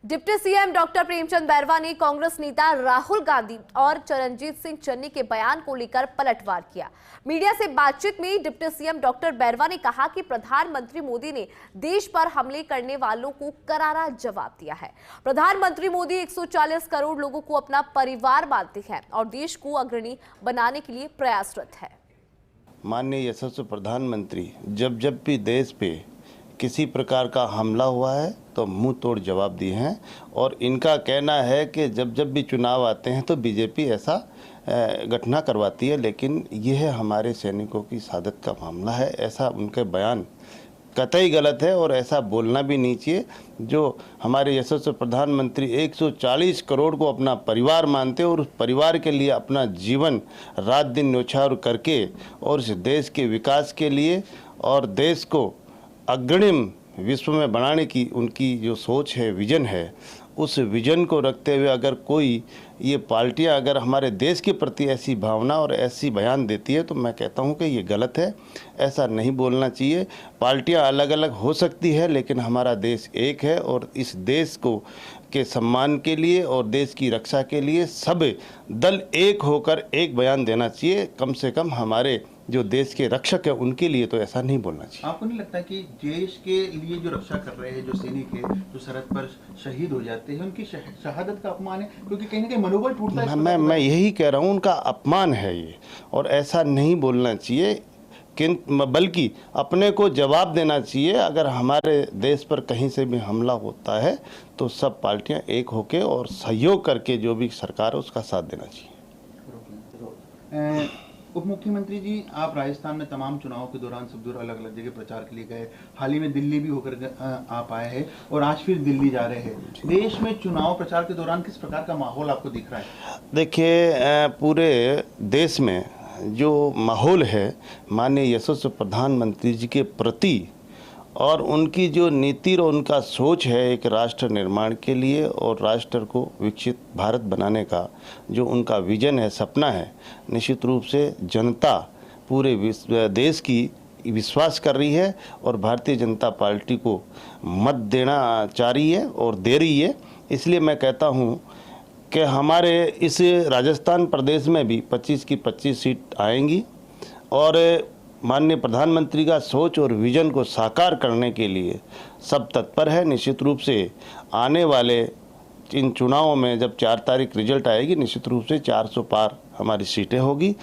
Deputy CM doctor Premchand Bairwa ने कांग्रेस नेता राहुल गांधी और चरणजीत सिंह चन्नी के बयान को लेकर पलटवार किया। मीडिया से बातचीत में डिप्टी सीएम डॉक्टर बैरवा ने कहा कि प्रधानमंत्री मोदी ने देश पर हमले करने वालों को करारा जवाब दिया है। प्रधानमंत्री मोदी 140 करोड़ लोगों को अपना परिवार मानते हैं और देश को अग्रणी बनाने के लिए प्रयासरत है। माननीय यशस्वी प्रधानमंत्री जब भी देश पे किसी प्रकार का हमला हुआ है तो मुंह तोड़ जवाब दिए हैं और इनका कहना है कि जब भी चुनाव आते हैं तो बीजेपी ऐसा घटना करवाती है, लेकिन यह हमारे सैनिकों की शहादत का मामला है। ऐसा उनके बयान कतई गलत है और ऐसा बोलना भी नहीं चाहिए। जो हमारे यशस्वी प्रधानमंत्री 140 करोड़ को अपना परिवार मानते और उस परिवार के लिए अपना जीवन रात दिन न्यौछावर करके और इस देश के विकास के लिए और देश को अग्रणी विश्व में बनाने की उनकी जो सोच है, विजन है, उस विजन को रखते हुए अगर कोई ये पार्टियां अगर हमारे देश के प्रति ऐसी भावना और ऐसी बयान देती है तो मैं कहता हूं कि ये गलत है। ऐसा नहीं बोलना चाहिए। पार्टियां अलग अलग हो सकती है लेकिन हमारा देश एक है और इस देश को के सम्मान के लिए और देश की रक्षा के लिए सब दल एक होकर एक बयान देना चाहिए। कम से कम हमारे जो देश के रक्षक है उनके लिए तो ऐसा नहीं बोलना चाहिए। आपको नहीं लगता कि देश के लिए जो रक्षा कर रहे हैं, जो सैनिक है, जो सरहद पर शहीद हो जाते हैं, उनकी शहादत का अपमान है? क्योंकि कहीं ना कहीं मनोबल टूटता है। मैं यही कह रहा हूँ, उनका अपमान है ये और ऐसा नहीं बोलना चाहिए, बल्कि अपने को जवाब देना चाहिए। अगर हमारे देश पर कहीं से भी हमला होता है तो सब पार्टियां एक होकर और सहयोग करके जो भी सरकार है उसका साथ देना चाहिए। उप मुख्यमंत्री जी, आप राजस्थान में तमाम चुनावों के दौरान सब दूर अलग अलग जगह प्रचार के लिए गए। हाल ही में दिल्ली भी होकर आप आए हैं और आज फिर दिल्ली जा रहे हैं। देश में चुनाव प्रचार के दौरान किस प्रकार का माहौल आपको दिख रहा है? देखिए, पूरे देश में जो माहौल है माननीय यशस्वी प्रधानमंत्री जी के प्रति और उनकी जो नीति और उनका सोच है एक राष्ट्र निर्माण के लिए और राष्ट्र को विकसित भारत बनाने का जो उनका विजन है, सपना है, निश्चित रूप से जनता पूरे देश की विश्वास कर रही है और भारतीय जनता पार्टी को मत देना चाह रही है और दे रही है। इसलिए मैं कहता हूँ कि हमारे इस राजस्थान प्रदेश में भी 25 की 25 सीट आएंगी और माननीय प्रधानमंत्री का सोच और विजन को साकार करने के लिए सब तत्पर है। निश्चित रूप से आने वाले इन चुनावों में जब 4 तारीख रिजल्ट आएगी, निश्चित रूप से 400 पार हमारी सीटें होगी।